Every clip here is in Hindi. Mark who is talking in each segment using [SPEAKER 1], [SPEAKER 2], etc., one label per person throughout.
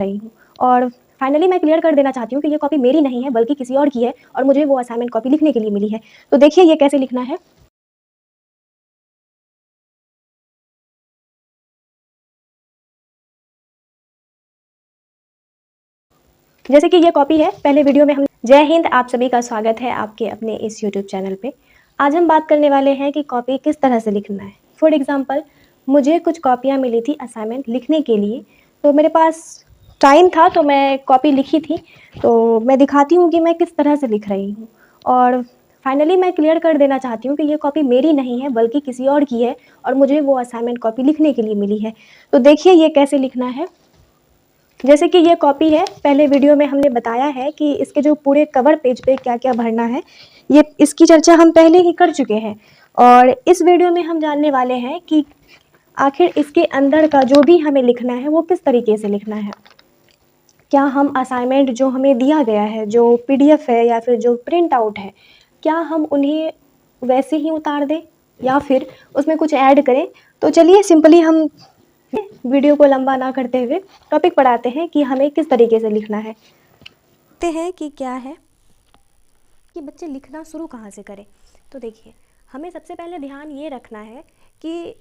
[SPEAKER 1] रही हूँ और फाइनली मैं क्लियर कर देना चाहती हूँ कि ये कॉपी मेरी नहीं है बल्कि किसी और की है और मुझे वो असाइनमेंट कॉपी लिखने के लिए मिली है। तो देखिए ये कैसे लिखना है। जैसे कि ये कॉपी है, पहले वीडियो में हम जय हिंद, आप सभी का स्वागत है आपके अपने इस यूट्यूब चैनल पे। आज हम बात करने वाले हैं कि कॉपी किस तरह से लिखना है। फॉर एग्ज़ाम्पल मुझे कुछ कॉपियाँ मिली थी असाइनमेंट लिखने के लिए, तो मेरे पास टाइम था तो मैं कॉपी लिखी थी। तो मैं दिखाती हूँ कि मैं किस तरह से लिख रही हूँ और फाइनली मैं क्लियर कर देना चाहती हूँ कि ये कॉपी मेरी नहीं है बल्कि किसी और की है और मुझे वो असाइनमेंट कॉपी लिखने के लिए मिली है। तो देखिए ये कैसे लिखना है। जैसे कि ये कॉपी है, पहले वीडियो में हमने बताया है कि इसके जो पूरे कवर पेज पे क्या-क्या भरना है, ये इसकी चर्चा हम पहले ही कर चुके हैं। और इस वीडियो में हम जानने वाले हैं कि आखिर इसके अंदर का जो भी हमें लिखना है, वो किस तरीके से लिखना है। क्या हम असाइनमेंट जो हमें दिया गया है, जो पीडीएफ है या फिर जो प्रिंट आउट है, क्या हम उन्हें वैसे ही उतार दें या फिर उसमें कुछ ऐड करें? तो चलिए सिंपली हम वीडियो को लंबा ना करते हुए टॉपिक पर आते हैं कि हमें किस तरीके से लिखना है। देखते हैं कि क्या है कि बच्चे लिखना शुरू कहाँ से करें। तो देखिए हमें सबसे पहले ध्यान ये रखना है कि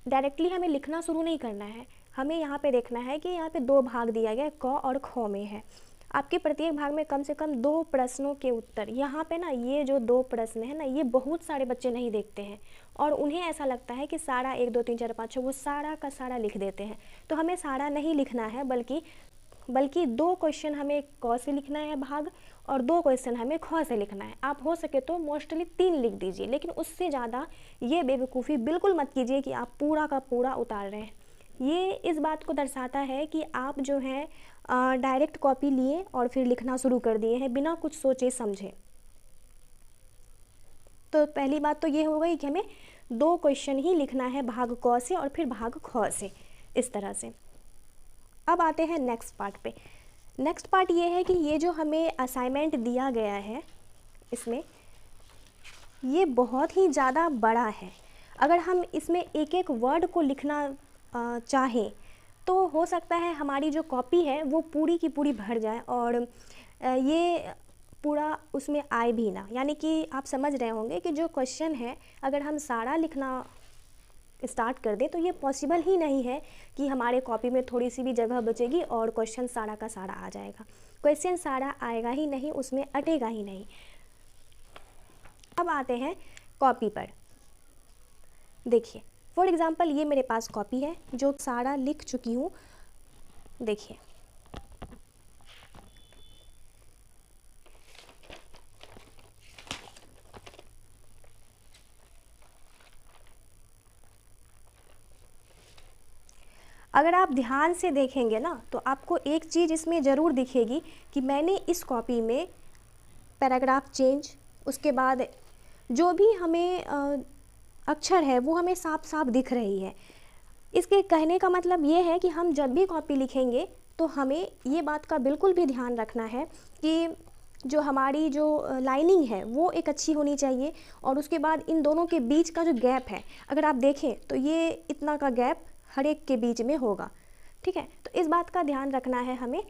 [SPEAKER 1] डायरेक्टली हमें लिखना शुरू नहीं करना है। हमें यहाँ पे देखना है कि यहाँ पे दो भाग दिया गया है, क और ख में है। आपके प्रत्येक भाग में कम से कम 2 प्रश्नों के उत्तर। यहाँ पे ना ये जो 2 प्रश्न है ना, ये बहुत सारे बच्चे नहीं देखते हैं और उन्हें ऐसा लगता है कि सारा 1 2 3 4 5 6 वो सारा का सारा लिख देते हैं। तो हमें सारा नहीं लिखना है बल्कि 2 क्वेश्चन हमें क से लिखना है भाग और 2 क्वेश्चन हमें ख से लिखना है। आप हो सके तो मोस्टली 3 लिख दीजिए, लेकिन उससे ज़्यादा ये बेवकूफ़ी बिल्कुल मत कीजिए कि आप पूरा का पूरा उतार रहे हैं। ये इस बात को दर्शाता है कि आप जो है डायरेक्ट कॉपी लिए और फिर लिखना शुरू कर दिए हैं बिना कुछ सोचे समझे। तो पहली बात तो ये हो गई कि हमें 2 क्वेश्चन ही लिखना है भाग क से और फिर भाग ख से, इस तरह से। अब आते हैं नेक्स्ट पार्ट पे। नेक्स्ट पार्ट ये है कि ये जो हमें असाइनमेंट दिया गया है, इसमें ये बहुत ही ज़्यादा बड़ा है। अगर हम इसमें एक एक वर्ड को लिखना चाहें तो हो सकता है हमारी जो कॉपी है वो पूरी की पूरी भर जाए और ये पूरा उसमें आए भी ना। यानी कि आप समझ रहे होंगे कि जो क्वेश्चन है अगर हम सारा लिखना स्टार्ट कर दें तो ये पॉसिबल ही नहीं है कि हमारे कॉपी में थोड़ी सी भी जगह बचेगी और क्वेश्चन सारा का सारा आ जाएगा। क्वेश्चन सारा आएगा ही नहीं, उसमें अटेगा ही नहीं। अब आते हैं कॉपी पर। देखिए फॉर एग्ज़ाम्पल ये मेरे पास कॉपी है जो सारा लिख चुकी हूँ। देखिए अगर आप ध्यान से देखेंगे ना तो आपको एक चीज़ इसमें ज़रूर दिखेगी कि मैंने इस कॉपी में पैराग्राफ चेंज, उसके बाद जो भी हमें अक्षर है वो हमें साफ साफ दिख रही है। इसके कहने का मतलब ये है कि हम जब भी कॉपी लिखेंगे तो हमें ये बात का बिल्कुल भी ध्यान रखना है कि जो हमारी जो लाइनिंग है वो एक अच्छी होनी चाहिए और उसके बाद इन दोनों के बीच का जो गैप है, अगर आप देखें तो ये इतना का गैप हर एक के बीच में होगा। ठीक है, तो इस बात का ध्यान रखना है हमें।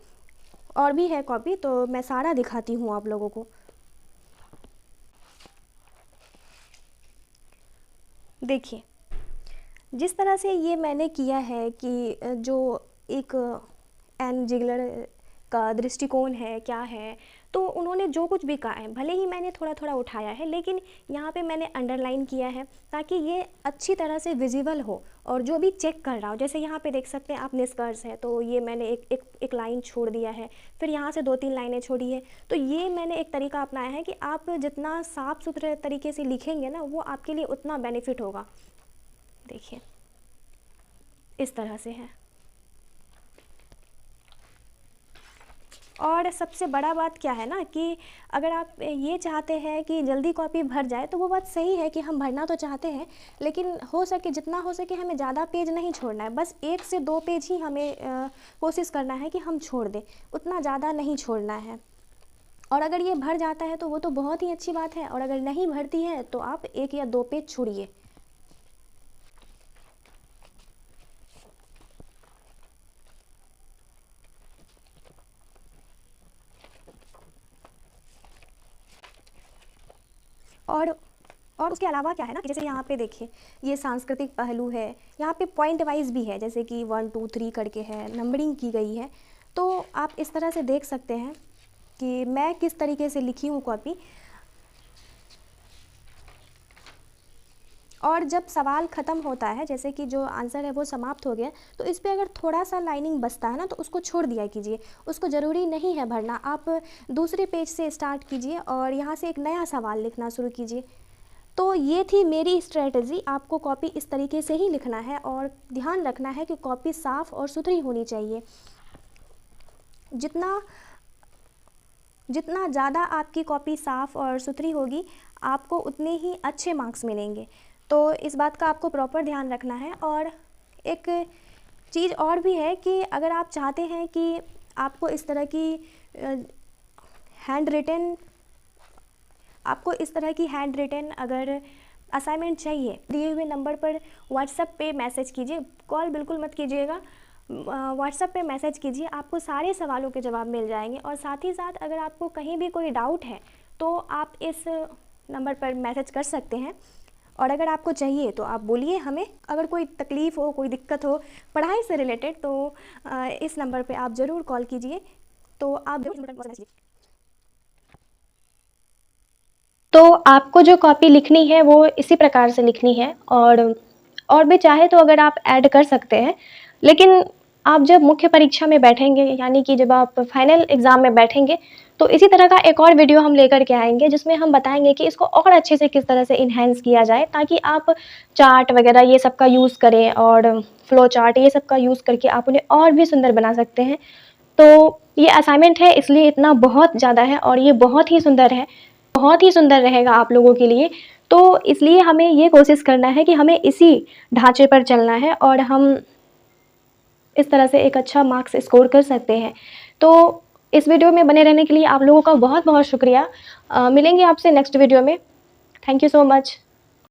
[SPEAKER 1] और भी है कॉपी तो मैं सारा दिखाती हूँ आप लोगों को। देखिए जिस तरह से ये मैंने किया है कि जो एक एन जिगलर का दृष्टिकोण है क्या है, तो उन्होंने जो कुछ भी कहा है भले ही मैंने थोड़ा थोड़ा उठाया है लेकिन यहाँ पे मैंने अंडरलाइन किया है ताकि ये अच्छी तरह से विजिबल हो और जो भी चेक कर रहा हो, जैसे यहाँ पे देख सकते हैं आप निष्कर्ष है तो ये मैंने एक लाइन छोड़ दिया है, फिर यहाँ से 2 3 लाइनें छोड़ी है। तो ये मैंने एक तरीका अपनाया है कि आप जितना साफ़ सुथरे तरीके से लिखेंगे ना वो आपके लिए उतना बेनिफिट होगा। देखिए इस तरह से है। और सबसे बड़ा बात क्या है ना कि अगर आप ये चाहते हैं कि जल्दी कॉपी भर जाए तो वो बात सही है कि हम भरना तो चाहते हैं, लेकिन हो सके जितना हो सके हमें ज़्यादा पेज नहीं छोड़ना है। बस 1 से 2 पेज ही हमें कोशिश करना है कि हम छोड़ दें, उतना ज़्यादा नहीं छोड़ना है। और अगर ये भर जाता है तो वो तो बहुत ही अच्छी बात है और अगर नहीं भरती है तो आप 1 या 2 पेज छोड़िए। और उसके अलावा क्या है ना कि जैसे यहाँ पे देखिए ये सांस्कृतिक पहलू है, यहाँ पे पॉइंट वाइज भी है, जैसे कि 1 2 3 करके है, नंबरिंग की गई है। तो आप इस तरह से देख सकते हैं कि मैं किस तरीके से लिखी हूँ कॉपी। और जब सवाल ख़त्म होता है, जैसे कि जो आंसर है वो समाप्त हो गया, तो इस पे अगर थोड़ा सा लाइनिंग बचता है ना तो उसको छोड़ दिया कीजिए, उसको ज़रूरी नहीं है भरना। आप दूसरे पेज से स्टार्ट कीजिए और यहाँ से एक नया सवाल लिखना शुरू कीजिए। तो ये थी मेरी स्ट्रेटजी। आपको कॉपी इस तरीके से ही लिखना है और ध्यान रखना है कि कॉपी साफ़ और सुथरी होनी चाहिए। जितना ज़्यादा आपकी कॉपी साफ़ और सुथरी होगी, आपको उतने ही अच्छे मार्क्स मिलेंगे। तो इस बात का आपको प्रॉपर ध्यान रखना है। और एक चीज़ और भी है कि अगर आप चाहते हैं कि आपको इस तरह की हैंड रिटन अगर असाइनमेंट चाहिए, दिए हुए नंबर पर व्हाट्सएप पे मैसेज कीजिए, कॉल बिल्कुल मत कीजिएगा। व्हाट्सएप पे मैसेज कीजिए, आपको सारे सवालों के जवाब मिल जाएंगे। और साथ ही साथ अगर आपको कहीं भी कोई डाउट है तो आप इस नंबर पर मैसेज कर सकते हैं। और अगर आपको चाहिए तो आप बोलिए हमें। अगर कोई तकलीफ़ हो, कोई दिक्कत हो पढ़ाई से रिलेटेड, तो इस नंबर पे आप ज़रूर कॉल कीजिए। तो आप तो आपको जो कॉपी लिखनी है वो इसी प्रकार से लिखनी है। और भी चाहे तो अगर आप ऐड कर सकते हैं, लेकिन आप जब मुख्य परीक्षा में बैठेंगे, यानी कि जब आप फाइनल एग्ज़ाम में बैठेंगे, तो इसी तरह का एक और वीडियो हम लेकर के आएंगे जिसमें हम बताएंगे कि इसको और अच्छे से किस तरह से इन्हेंस किया जाए, ताकि आप चार्ट वगैरह ये सब का यूज़ करें और फ्लो चार्ट ये सब का यूज़ करके आप उन्हें और भी सुंदर बना सकते हैं। तो ये असाइनमेंट है, इसलिए इतना बहुत ज़्यादा है और ये बहुत ही सुंदर है, बहुत ही सुंदर रहेगा आप लोगों के लिए। तो इसलिए हमें ये कोशिश करना है कि हमें इसी ढांचे पर चलना है और हम इस तरह से एक अच्छा मार्क्स स्कोर कर सकते हैं। तो इस वीडियो में बने रहने के लिए आप लोगों का बहुत बहुत शुक्रिया। मिलेंगे आपसे नेक्स्ट वीडियो में। Thank you so much.